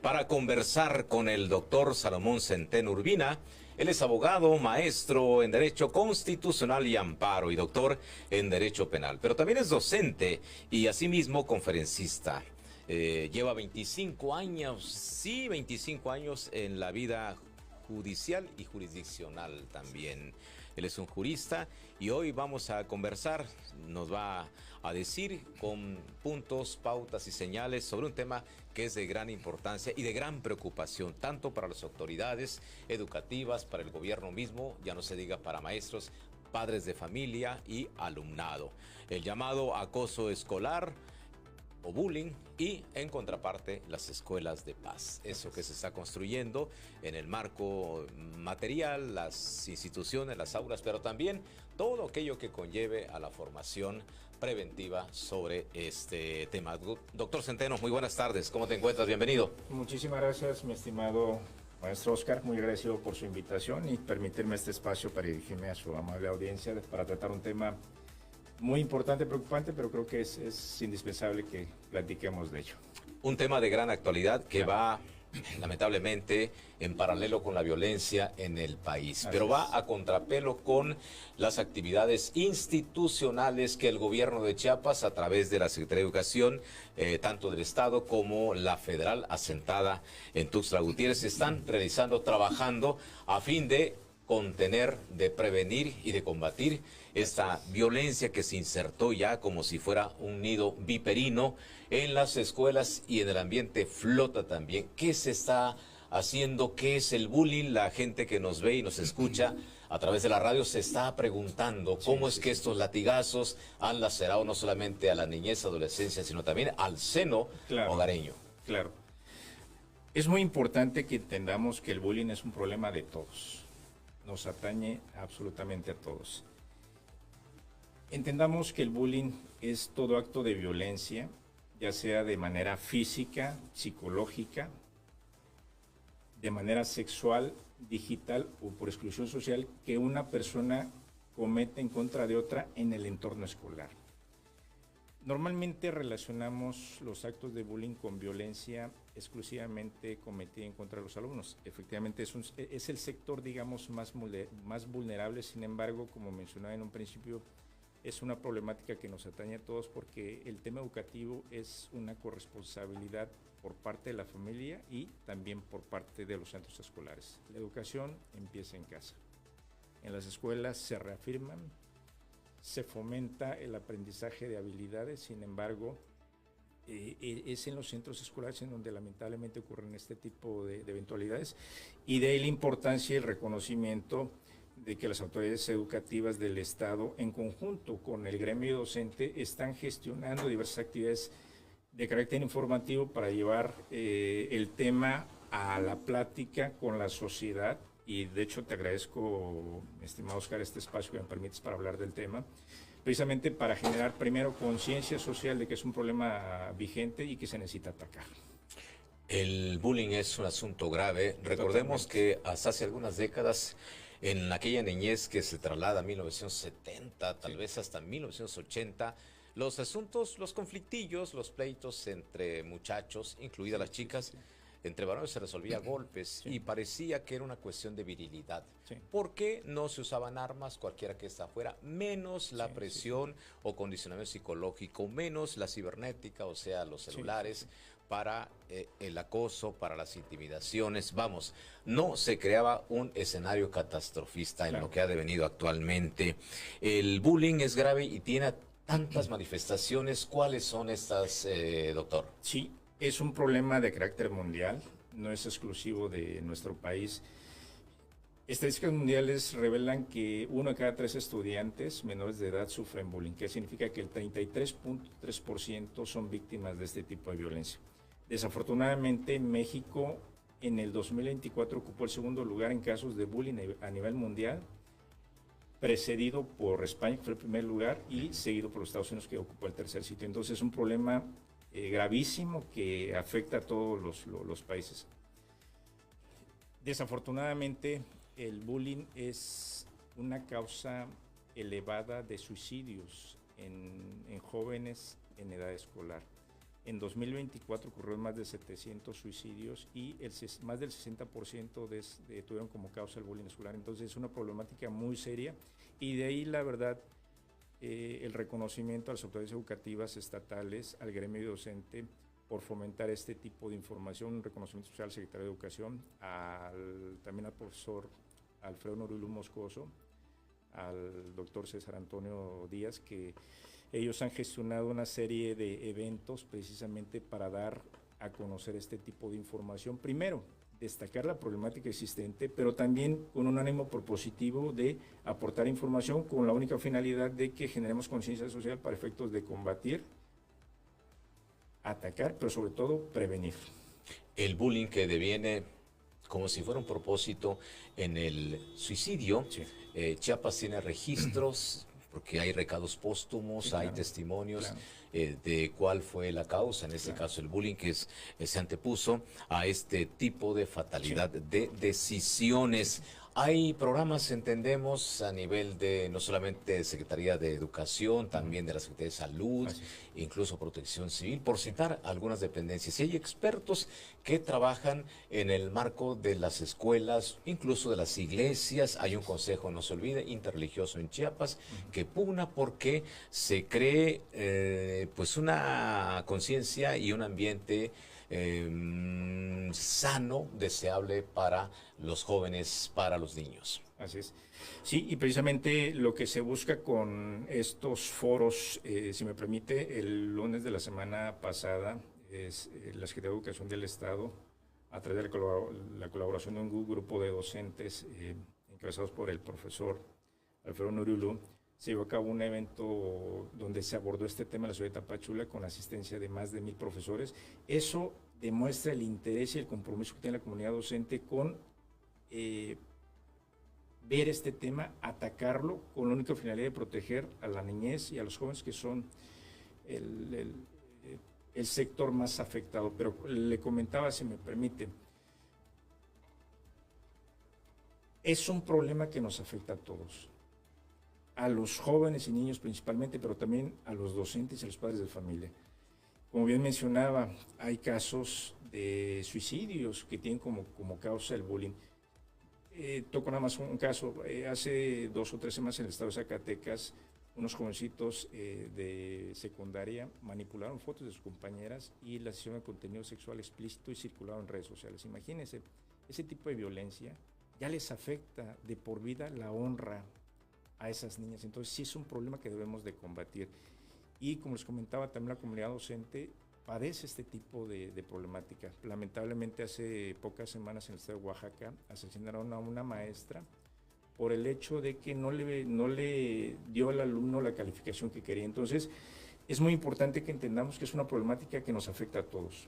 para conversar con el doctor Salomón Centeno Urbina. Él es abogado, maestro en Derecho Constitucional y Amparo y doctor en Derecho Penal, pero también es docente y asimismo conferencista. Lleva 25 años, sí, 25 años en la vida judicial y jurisdiccional también. Él es un jurista y hoy vamos a conversar, nos va a decir con puntos, pautas y señales sobre un tema que es de gran importancia y de gran preocupación, tanto para las autoridades educativas, para el gobierno mismo, ya no se diga para maestros, padres de familia y alumnado. El llamado acoso escolar o bullying y en contraparte las escuelas de paz. Eso que se está construyendo en el marco material, las instituciones, las aulas, pero también todo aquello que conlleve a la formación preventiva sobre este tema. Doctor Centeno, muy buenas tardes. ¿Cómo te encuentras? Bienvenido. Muchísimas gracias, mi estimado maestro Oscar. Muy agradecido por su invitación y permitirme este espacio para dirigirme a su amable audiencia para tratar un tema muy importante, preocupante, pero creo que es indispensable que platiquemos de ello. Un tema de gran actualidad que va, lamentablemente, en paralelo con la violencia en el país, pero va a contrapelo con las actividades institucionales que el gobierno de Chiapas, a través de la Secretaría de Educación, tanto del Estado como la federal, asentada en Tuxtla Gutiérrez, están realizando, trabajando a fin de contener, de prevenir y de combatir esta violencia que se insertó ya como si fuera un nido viperino en las escuelas y en el ambiente flota también. ¿Qué se está haciendo? ¿Qué es el bullying? La gente que nos ve y nos escucha a través de la radio se está preguntando cómo es que estos latigazos han lacerado no solamente a la niñez, adolescencia, sino también al seno hogareño. Claro. Es muy importante que entendamos que el bullying es un problema de todos. Nos atañe absolutamente a todos. Entendamos que el bullying es todo acto de violencia, ya sea de manera física, psicológica, de manera sexual, digital o por exclusión social, que una persona comete en contra de otra en el entorno escolar. Normalmente relacionamos los actos de bullying con violencia exclusivamente cometida en contra de los alumnos. Efectivamente es el sector, digamos, más vulnerable. Sin embargo, como mencionaba en un principio, es una problemática que nos atañe a todos porque el tema educativo es una corresponsabilidad por parte de la familia y también por parte de los centros escolares. La educación empieza en casa. En las escuelas se reafirman, se fomenta el aprendizaje de habilidades. Sin embargo, es en los centros escolares en donde lamentablemente ocurren este tipo de eventualidades, y de ahí la importancia y el reconocimiento de que las autoridades educativas del Estado, en conjunto con el gremio docente, están gestionando diversas actividades de carácter informativo para llevar el tema a la plática con la sociedad. Y de hecho te agradezco, estimado Oscar, este espacio que me permites para hablar del tema, precisamente para generar primero conciencia social de que es un problema vigente y que se necesita atacar. El bullying es un asunto grave. Recordemos que hasta hace algunas décadas, en aquella niñez que se traslada a 1970, tal vez hasta 1980, los asuntos, los conflictillos, los pleitos entre muchachos, incluidas las chicas, entre varones se resolvía a golpes y parecía que era una cuestión de virilidad. Porque no se usaban armas, cualquiera que está afuera, menos la presión o condicionamiento psicológico, menos la cibernética, o sea, los celulares, para el acoso, para las intimidaciones. Vamos, no se creaba un escenario catastrofista en lo que ha devenido actualmente. El bullying es grave y tiene tantas manifestaciones. ¿Cuáles son estas, doctor? Sí. Es un problema de carácter mundial, no es exclusivo de nuestro país. Estadísticas mundiales revelan que 1 de cada 3 estudiantes menores de edad sufren bullying, que significa que el 33.3% son víctimas de este tipo de violencia. Desafortunadamente, México en el 2024 ocupó el segundo lugar en casos de bullying a nivel mundial, precedido por España, que fue el primer lugar, y seguido por los Estados Unidos, que ocupó el tercer sitio. Entonces es un problema gravísimo que afecta a todos los países. Desafortunadamente, el bullying es una causa elevada de suicidios en jóvenes en edad escolar. En 2024 ocurrieron más de 700 suicidios y más del 60% tuvieron como causa el bullying escolar. Entonces es una problemática muy seria y de ahí la verdad el reconocimiento a las autoridades educativas estatales, al gremio docente por fomentar este tipo de información, un reconocimiento especial al secretario de Educación, también al profesor Alfredo Norilú Moscoso, al doctor César Antonio Díaz, que ellos han gestionado una serie de eventos precisamente para dar a conocer este tipo de información. Primero, destacar la problemática existente, pero también con un ánimo propositivo de aportar información con la única finalidad de que generemos conciencia social para efectos de combatir, atacar, pero sobre todo prevenir. El bullying que deviene como si fuera un propósito en el suicidio. Sí. Chiapas tiene registros, porque hay recados póstumos, sí, claro, hay testimonios, claro, de cuál fue la causa, en este caso el bullying, que se antepuso a este tipo de fatalidad, sí, de decisiones. Hay programas, entendemos, a nivel de no solamente Secretaría de Educación, también de la Secretaría de Salud, incluso Protección Civil, por citar algunas dependencias. Y hay expertos que trabajan en el marco de las escuelas, incluso de las iglesias. Hay un consejo, no se olvide, interreligioso en Chiapas, que pugna porque se cree pues una conciencia y un ambiente sano, deseable para los jóvenes, para los niños. Así es. Sí, y precisamente lo que se busca con estos foros, si me permite, el lunes de la semana pasada, es la Secretaría de Educación del Estado, a través de la colaboración de un grupo de docentes encabezados por el profesor Alfredo Norilú, se llevó a cabo un evento donde se abordó este tema en la ciudad de Tapachula con la asistencia de más de 1,000 profesores. Eso demuestra el interés y el compromiso que tiene la comunidad docente con ver este tema, atacarlo con la única finalidad de proteger a la niñez y a los jóvenes, que son el sector más afectado. Pero le comentaba, si me permite, es un problema que nos afecta a todos, a los jóvenes y niños principalmente, pero también a los docentes y a los padres de familia. Como bien mencionaba, hay casos de suicidios que tienen como causa el bullying. Toco nada más un caso. Hace 2 o 3 semanas en el estado de Zacatecas, unos jovencitos de secundaria manipularon fotos de sus compañeras y las hicieron de contenido sexual explícito y circularon en redes sociales. Imagínense, ese tipo de violencia ya les afecta de por vida la honra a esas niñas. Entonces sí es un problema que debemos de combatir. Y como les comentaba, también la comunidad docente padece este tipo de problemática. Lamentablemente hace pocas semanas en el estado de Oaxaca asesinaron a una maestra por el hecho de que no le dio al alumno la calificación que quería. Entonces es muy importante que entendamos que es una problemática que nos afecta a todos.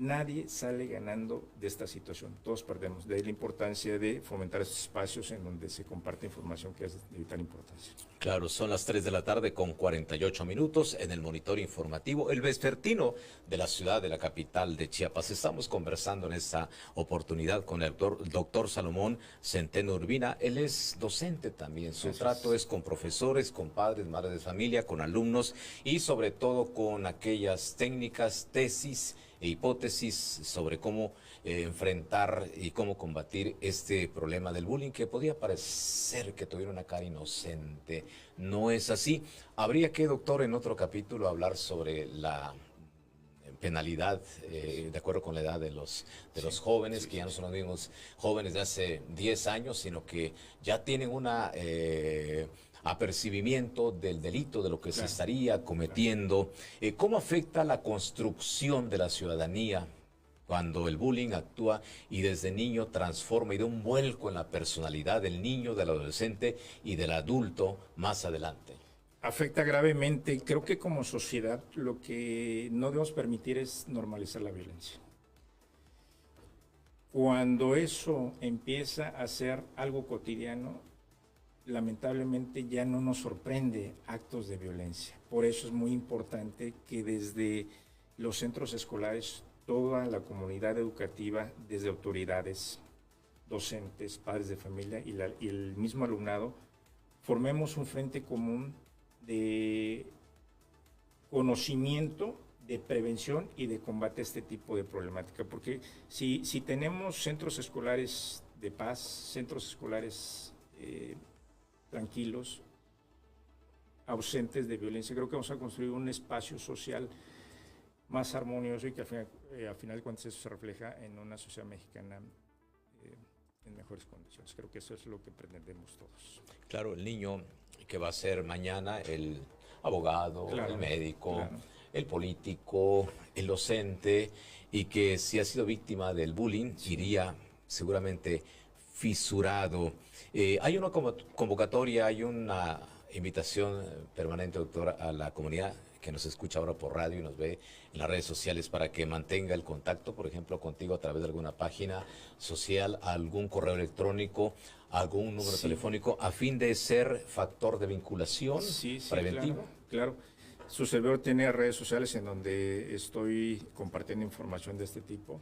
Nadie sale ganando de esta situación, todos perdemos. De ahí la importancia de fomentar estos espacios en donde se comparte información que es de vital importancia. Claro, son las 3 de la tarde con 48 minutos en el monitor informativo, el vespertino de la ciudad, de la capital de Chiapas. Estamos conversando en esta oportunidad con el doctor Salomón Centeno Urbina. Él es docente también. Su trato es con profesores, con padres, madres de familia, con alumnos y sobre todo con aquellas técnicas, tesis e hipótesis sobre cómo enfrentar y cómo combatir este problema del bullying, que podía parecer que tuviera una cara inocente. No es así. Habría que, doctor, en otro capítulo hablar sobre la penalidad de acuerdo con la edad de los jóvenes, que ya no son los mismos jóvenes de hace 10 años, sino que ya tienen una apercibimiento del delito, de lo que se estaría cometiendo. ¿Cómo afecta la construcción de la ciudadanía cuando el bullying actúa y desde niño transforma y da un vuelco en la personalidad del niño, del adolescente y del adulto más adelante? Afecta gravemente. Creo que como sociedad lo que no debemos permitir es normalizar la violencia. Cuando eso empieza a ser algo cotidiano, lamentablemente ya no nos sorprende actos de violencia. Por eso es muy importante que desde los centros escolares, toda la comunidad educativa, desde autoridades, docentes, padres de familia y el mismo alumnado, formemos un frente común de conocimiento de prevención y de combate a este tipo de problemática, porque si tenemos centros escolares de paz, centros escolares tranquilos, ausentes de violencia, creo que vamos a construir un espacio social más armonioso y que al final de cuentas eso se refleja en una sociedad mexicana en mejores condiciones. Creo que eso es lo que pretendemos todos. Claro, el niño que va a ser mañana el abogado, Claro, el médico, claro. el político, el docente, y que si ha sido víctima del bullying, iría seguramente fisurado. Hay una convocatoria, hay una invitación permanente, doctora, a la comunidad que nos escucha ahora por radio y nos ve en las redes sociales para que mantenga el contacto, por ejemplo, contigo a través de alguna página social, algún correo electrónico, algún número telefónico, a fin de ser factor de vinculación preventivo. Claro. Su servidor tiene redes sociales en donde estoy compartiendo información de este tipo,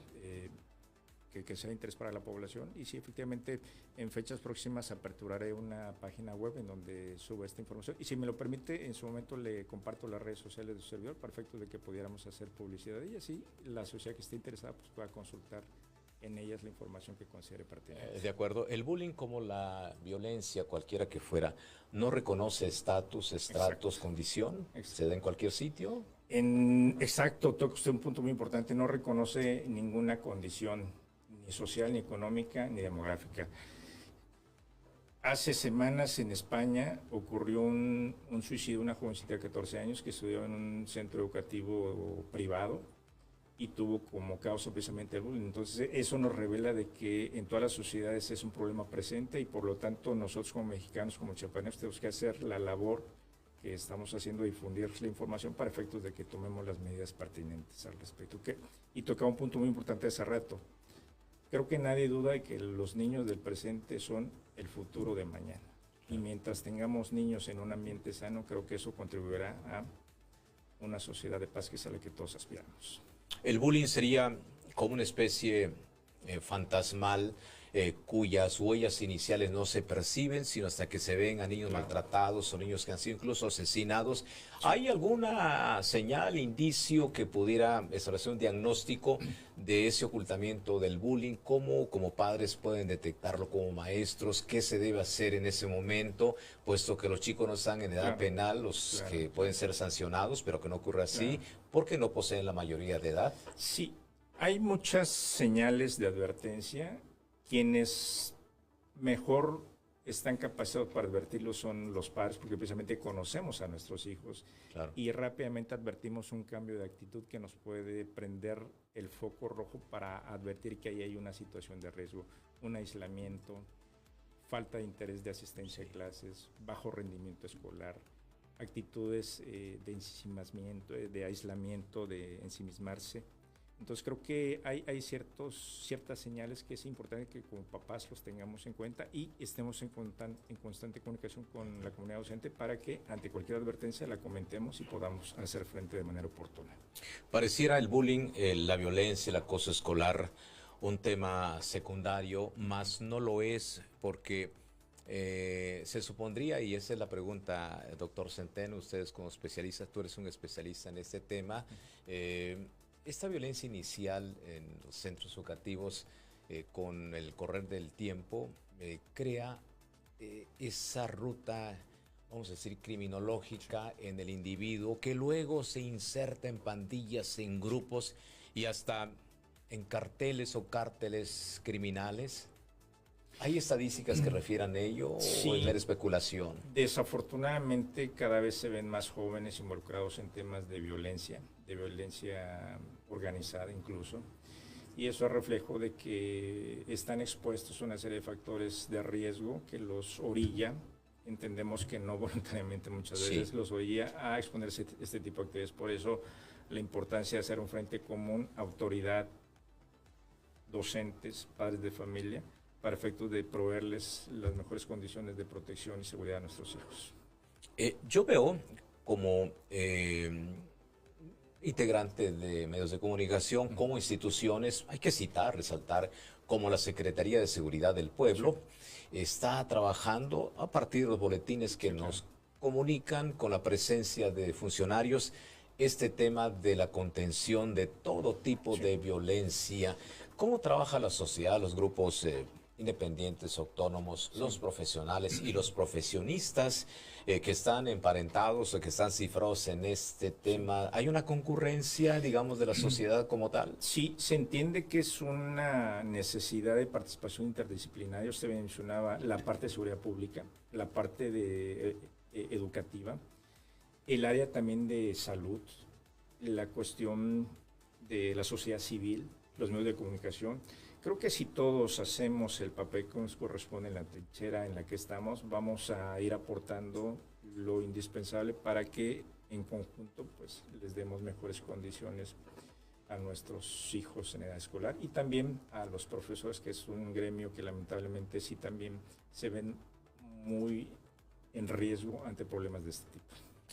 que sea de interés para la población. Y sí, efectivamente, en fechas próximas aperturaré una página web en donde suba esta información. Y si me lo permite, en su momento le comparto las redes sociales de su servidor para efectos de que pudiéramos hacer publicidad de ellas y la sociedad que esté interesada pues, pueda consultar en ellas la información que considere pertinente. De acuerdo. El bullying, como la violencia, cualquiera que fuera, no reconoce estatus, estratos, condición. Se da en cualquier sitio. Exacto, toca usted un punto muy importante. No reconoce ninguna condición, ni social, ni económica, ni demográfica. Hace semanas en España ocurrió un suicidio de una jovencita de 14 años que estudiaba en un centro educativo privado y tuvo como causa precisamente el bullying. Entonces eso nos revela de que en todas las sociedades es un problema presente y por lo tanto nosotros como mexicanos, como chiapanecos, tenemos que hacer la labor que estamos haciendo, difundir la información para efectos de que tomemos las medidas pertinentes al respecto. Y tocaba un punto muy importante hace rato. Creo que nadie duda de que los niños del presente son el futuro de mañana. Y mientras tengamos niños en un ambiente sano, creo que eso contribuirá a una sociedad de paz que es a la que todos aspiramos. El bullying sería como una especie fantasmal cuyas huellas iniciales no se perciben, sino hasta que se ven a niños maltratados o niños que han sido incluso asesinados. ¿Hay alguna señal, indicio que pudiera establecer un diagnóstico de ese ocultamiento del bullying? ¿Cómo como padres pueden detectarlo como maestros? ¿Qué se debe hacer en ese momento? Puesto que los chicos no están en edad penal, los que pueden ser sancionados, pero que no ocurra así, porque no poseen la mayoría de edad. Sí, hay muchas señales de advertencia. Quienes mejor están capacitados para advertirlo son los padres, porque precisamente conocemos a nuestros hijos y rápidamente advertimos un cambio de actitud que nos puede prender el foco rojo para advertir que ahí hay una situación de riesgo, un aislamiento, falta de interés de asistencia a clases, bajo rendimiento escolar, actitudes de ensimismamiento, de aislamiento, de ensimismarse. Entonces creo que hay ciertas señales que es importante que como papás los tengamos en cuenta y estemos en constante comunicación con la comunidad docente para que ante cualquier advertencia la comentemos y podamos hacer frente de manera oportuna. Pareciera el bullying, la violencia, el acoso escolar un tema secundario, más no lo es porque se supondría, y esa es la pregunta, doctor Centeno, ustedes como especialistas, tú eres un especialista en este tema, esta violencia inicial en los centros educativos con el correr del tiempo crea esa ruta, vamos a decir, criminológica en el individuo que luego se inserta en pandillas, en grupos y hasta en carteles o cárteles criminales. ¿Hay estadísticas que refieran ello sí, o es mera especulación? Desafortunadamente cada vez se ven más jóvenes involucrados en temas de violencia organizada incluso, y eso es reflejo de que están expuestos a una serie de factores de riesgo que los orilla, entendemos que no voluntariamente muchas veces, los orilla a exponerse a este tipo de actividades. Por eso la importancia de hacer un frente común, autoridad, docentes, padres de familia, para efectos de proveerles las mejores condiciones de protección y seguridad a nuestros hijos. Yo veo como integrante de medios de comunicación, como instituciones, hay que citar, resaltar, como la Secretaría de Seguridad del Pueblo, está trabajando a partir de los boletines que nos comunican con la presencia de funcionarios este tema de la contención de todo tipo de violencia. ¿Cómo trabaja la sociedad, los grupos independientes, autónomos, los profesionales y los profesionistas que están emparentados o que están cifrados en este tema? ¿Hay una concurrencia, digamos, de la sociedad como tal? Sí, se entiende que es una necesidad de participación interdisciplinaria. Usted mencionaba la parte de seguridad pública, la parte de educativa, el área también de salud, la cuestión de la sociedad civil, los medios de comunicación. Creo que si todos hacemos el papel que nos corresponde en la trinchera en la que estamos, vamos a ir aportando lo indispensable para que en conjunto pues les demos mejores condiciones a nuestros hijos en edad escolar y también a los profesores, que es un gremio que lamentablemente sí también se ven muy en riesgo ante problemas de este tipo.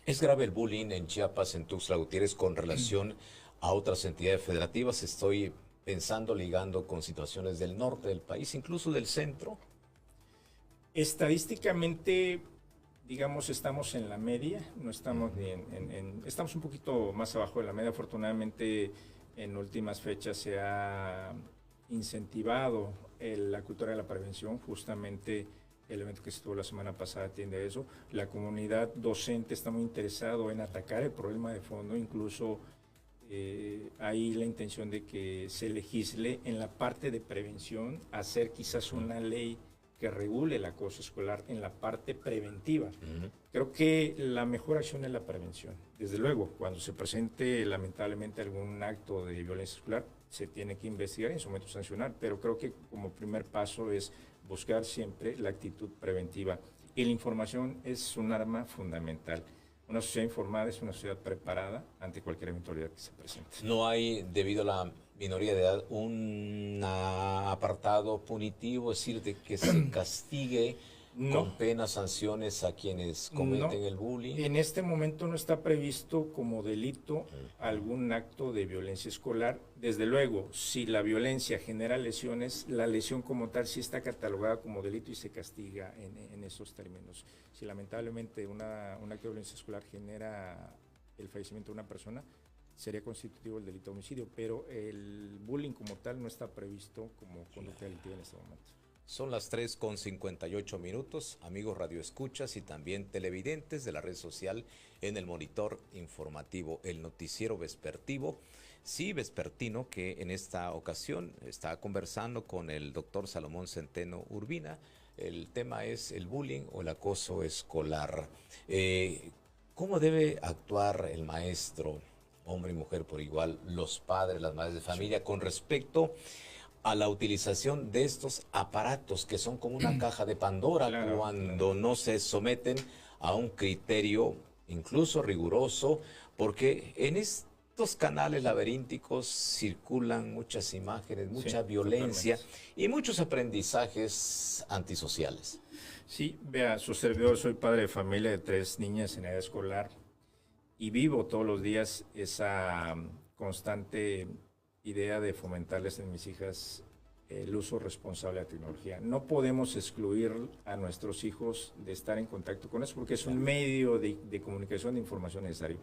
¿Es grave el bullying en Chiapas, en Tuxtla Gutiérrez, con relación a otras entidades federativas? Estoy pensando, ligando con situaciones del norte del país, incluso del centro. Estadísticamente, digamos, estamos en la media, no estamos ni estamos un poquito más abajo de la media. Afortunadamente, en últimas fechas se ha incentivado la cultura de la prevención. Justamente el evento que se tuvo la semana pasada atiende a eso. La comunidad docente está muy interesado en atacar el problema de fondo, incluso hay la intención de que se legisle en la parte de prevención, hacer quizás una ley que regule el acoso escolar en la parte preventiva. Creo que la mejor acción es la prevención. Desde luego, cuando se presente lamentablemente algún acto de violencia escolar, se tiene que investigar y en su momento sancionar, pero creo que como primer paso es buscar siempre la actitud preventiva. Y la información es un arma fundamental. Una sociedad informada es una sociedad preparada ante cualquier eventualidad que se presente. ¿No hay, debido a la minoría de edad, un apartado punitivo, es decir, de que se castigue con penas, sanciones a quienes cometen el bullying? En este momento no está previsto como delito algún acto de violencia escolar. Desde luego, si la violencia genera lesiones, la lesión como tal sí está catalogada como delito y se castiga en esos términos. Si lamentablemente un acto de violencia escolar genera el fallecimiento de una persona, sería constitutivo el delito de homicidio, pero el bullying como tal no está previsto como conducta delictiva en este momento. Son las 3:58, amigos radioescuchas y también televidentes de la red social en el monitor informativo, el noticiero vespertino, vespertino, que en esta ocasión está conversando con el doctor Salomón Centeno Urbina. El tema es el bullying o el acoso escolar. ¿Cómo debe actuar el maestro, hombre y mujer por igual, los padres, las madres de familia, con respecto a la utilización de estos aparatos que son como una caja de Pandora cuando no se someten a un criterio incluso riguroso? Porque en estos canales laberínticos circulan muchas imágenes, mucha violencia y muchos aprendizajes antisociales. Sí, vea, su servidor, soy padre de familia de 3 niñas en edad escolar y vivo todos los días esa constante idea de fomentarles en mis hijas el uso responsable de la tecnología. No podemos excluir a nuestros hijos de estar en contacto con eso porque es un medio de comunicación de información necesario.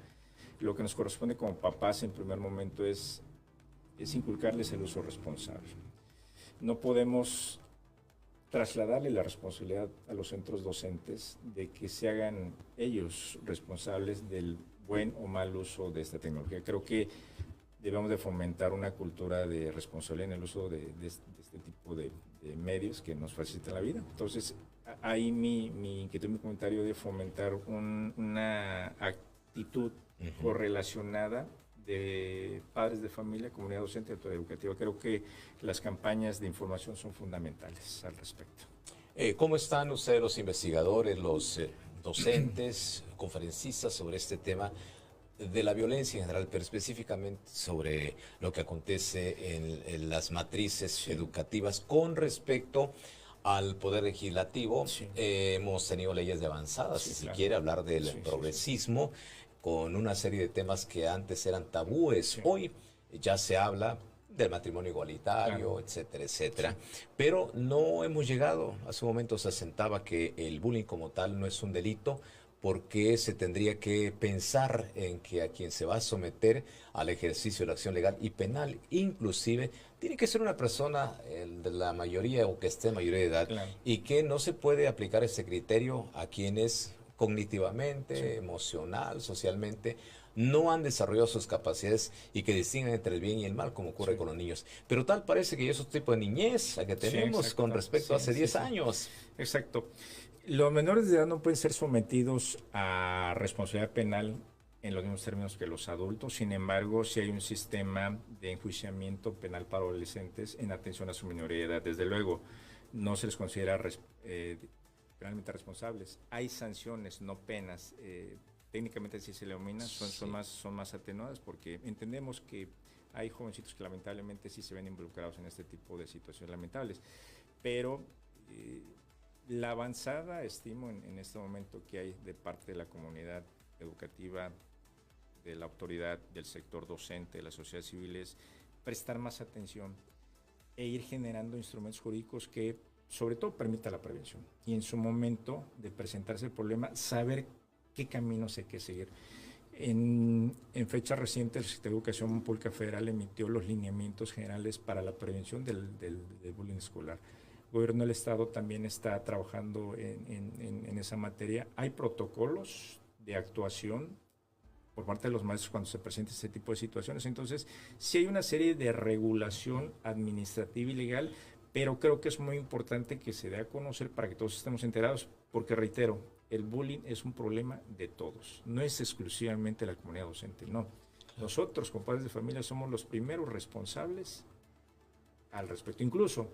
Lo que nos corresponde como papás en primer momento es inculcarles el uso responsable. No podemos trasladarle la responsabilidad a los centros docentes de que se hagan ellos responsables del buen o mal uso de esta tecnología. Creo que debemos de fomentar una cultura de responsabilidad en el uso de este tipo de medios que nos facilitan la vida. Entonces, ahí mi inquietud, mi comentario de fomentar una actitud correlacionada de padres de familia, comunidad docente y autoridad educativa. Creo que las campañas de información son fundamentales al respecto. ¿Cómo están ustedes los investigadores, los docentes, conferencistas sobre este tema de la violencia en general, pero específicamente sobre lo que acontece en las matrices educativas con respecto al Poder Legislativo? Hemos tenido leyes de avanzadas, si se quiere hablar del progresismo, con una serie de temas que antes eran tabúes. Hoy ya se habla del matrimonio igualitario, etcétera, etcétera. Pero no hemos llegado, hace un momento se asentaba que el bullying como tal no es un delito, ¿por qué se tendría que pensar en que a quien se va a someter al ejercicio de la acción legal y penal, inclusive, tiene que ser una persona de la mayoría o que esté en mayoría de edad, Claro. y que no se puede aplicar ese criterio a quienes cognitivamente, Sí. emocional, socialmente, no han desarrollado sus capacidades y que distinguen entre el bien y el mal, como ocurre Sí. con los niños? Pero tal parece que esos tipos de niñez que Sí, tenemos con exacto. respecto a Sí, hace sí, 10 sí. años. Exacto. Los menores de edad no pueden ser sometidos a responsabilidad penal en los mismos términos que los adultos. Sin embargo, sí hay un sistema de enjuiciamiento penal para adolescentes en atención a su minoría de edad. Desde luego, no se les considera penalmente responsables. Hay sanciones, no penas. Técnicamente sí se le denomina, son más atenuadas, porque entendemos que hay jovencitos que lamentablemente sí se ven involucrados en este tipo de situaciones lamentables. Pero la avanzada, estimo, en este momento que hay de parte de la comunidad educativa, de la autoridad, del sector docente, de la sociedad civil, es prestar más atención e ir generando instrumentos jurídicos que sobre todo permita la prevención y en su momento de presentarse el problema saber qué caminos hay que seguir. En fecha reciente, el Secretario de Educación Pública Federal emitió los lineamientos generales para la prevención del bullying escolar. El gobierno del Estado también está trabajando en esa materia. Hay protocolos de actuación por parte de los maestros cuando se presenta este tipo de situaciones. Entonces, sí hay una serie de regulación administrativa y legal, pero creo que es muy importante que se dé a conocer para que todos estemos enterados, porque reitero, el bullying es un problema de todos, no es exclusivamente la comunidad docente, no. Nosotros, como padres de familia, somos los primeros responsables al respecto. Incluso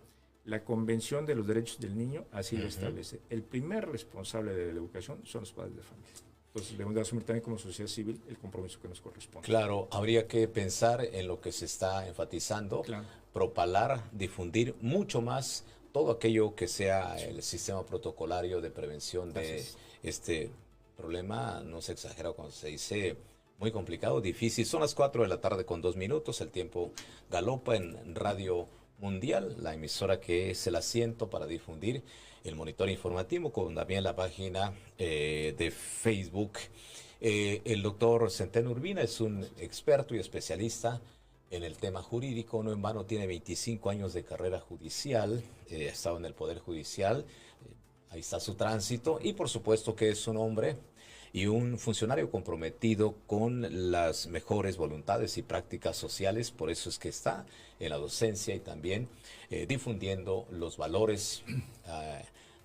la Convención de los Derechos del Niño así lo establece. El primer responsable de la educación son los padres de familia. Entonces debemos de asumir también como sociedad civil el compromiso que nos corresponde. Claro, habría que pensar en lo que se está enfatizando, Claro. propalar, difundir mucho más todo aquello que sea el sistema protocolario de prevención de este problema. No se exagera cuando se dice muy complicado, difícil. Son las 4 de la tarde con 2 minutos, el tiempo galopa en Radio Mundial, la emisora que es el asiento para difundir el monitor informativo, con también la página de Facebook. El doctor Centeno Urbina es un experto y especialista en el tema jurídico. No en vano tiene 25 años de carrera judicial, ha estado en el Poder Judicial, ahí está su tránsito, y por supuesto que es un hombre y un funcionario comprometido con las mejores voluntades y prácticas sociales. Por eso es que está en la docencia y también difundiendo los valores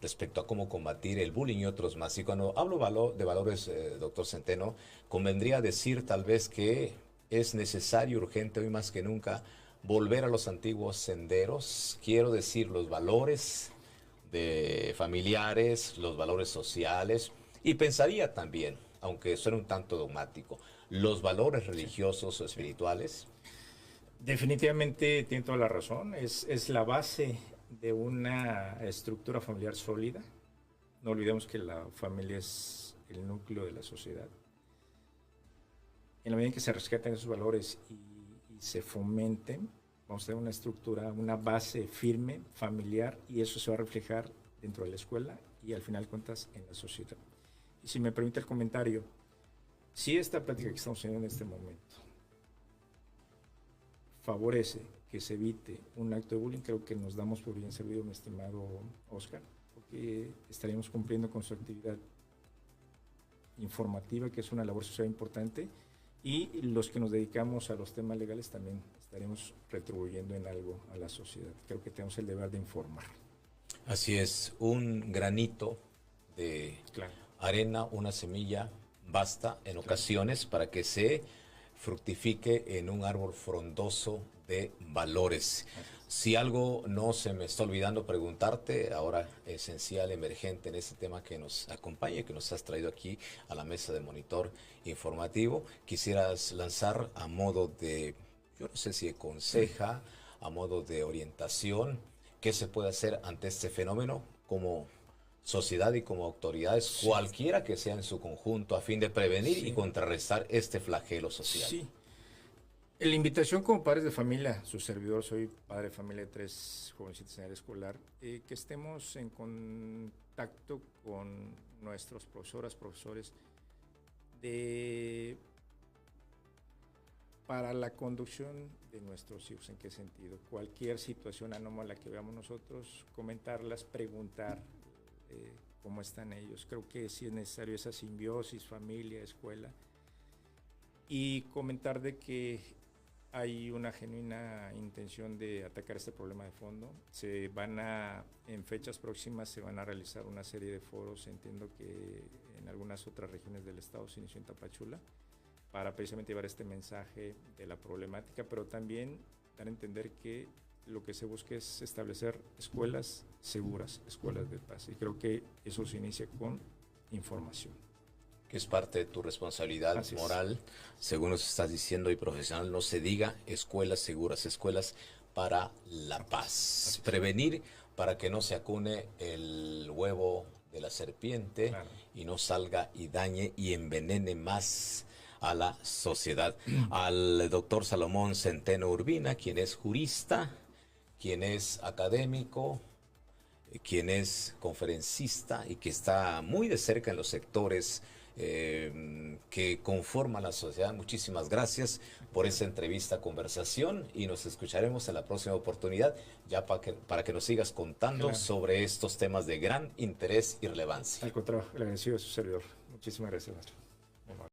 respecto a cómo combatir el bullying y otros más. Y cuando hablo de valores, doctor Centeno, convendría decir tal vez que es necesario, urgente, hoy más que nunca, volver a los antiguos senderos. Quiero decir, los valores de familiares, los valores sociales, y pensaría también, aunque suene un tanto dogmático, los valores religiosos o espirituales. Definitivamente tiene toda la razón. Es la base de una estructura familiar sólida. No olvidemos que la familia es el núcleo de la sociedad. En la medida en que se rescaten esos valores y se fomenten, vamos a tener una estructura, una base firme, familiar, y eso se va a reflejar dentro de la escuela y al final de cuentas en la sociedad. Y si me permite el comentario, si esta práctica que estamos teniendo en este momento favorece que se evite un acto de bullying, creo que nos damos por bien servido, mi estimado Oscar, porque estaríamos cumpliendo con su actividad informativa, que es una labor social importante, y los que nos dedicamos a los temas legales también estaremos retribuyendo en algo a la sociedad. Creo que tenemos el deber de informar. Así es, un granito de arena, una semilla, basta en ocasiones para que se fructifique en un árbol frondoso de valores. Si algo no se me está olvidando preguntarte, ahora esencial, emergente en este tema que nos acompaña, que nos has traído aquí a la mesa de monitor informativo, quisieras lanzar a modo de, yo no sé si de conseja, a modo de orientación, ¿qué se puede hacer ante este fenómeno como sociedad y como autoridades, cualquiera que sea en su conjunto, a fin de prevenir y contrarrestar este flagelo social? Sí. La invitación como padres de familia, su servidor, soy padre de familia de 3 jovencitos en área escolar, que estemos en contacto con nuestros profesores, para la conducción de nuestros hijos. ¿En qué sentido? Cualquier situación anómala que veamos nosotros, comentarlas, preguntar cómo están ellos. Creo que sí es necesario esa simbiosis, familia, escuela, y comentar de que hay una genuina intención de atacar este problema de fondo. En fechas próximas se van a realizar una serie de foros, entiendo que en algunas otras regiones del estado, se inició en Tapachula, para precisamente llevar este mensaje de la problemática, pero también dar a entender que lo que se busca es establecer escuelas seguras, escuelas de paz. Y creo que eso se inicia con información. Que es parte de tu responsabilidad moral, según nos estás diciendo, y profesional. No se diga escuelas seguras, escuelas para la paz. Prevenir para que no se acune el huevo de la serpiente, claro, y no salga y dañe y envenene más a la sociedad. Al doctor Salomón Centeno Urbina, quien es jurista, quien es académico, quien es conferencista y que está muy de cerca en los sectores que conforman la sociedad. Muchísimas gracias por esa entrevista, conversación, y nos escucharemos en la próxima oportunidad ya para que nos sigas contando, claro, sobre estos temas de gran interés y relevancia. Al contrario, le agradecido a su servidor. Muchísimas gracias, maestro.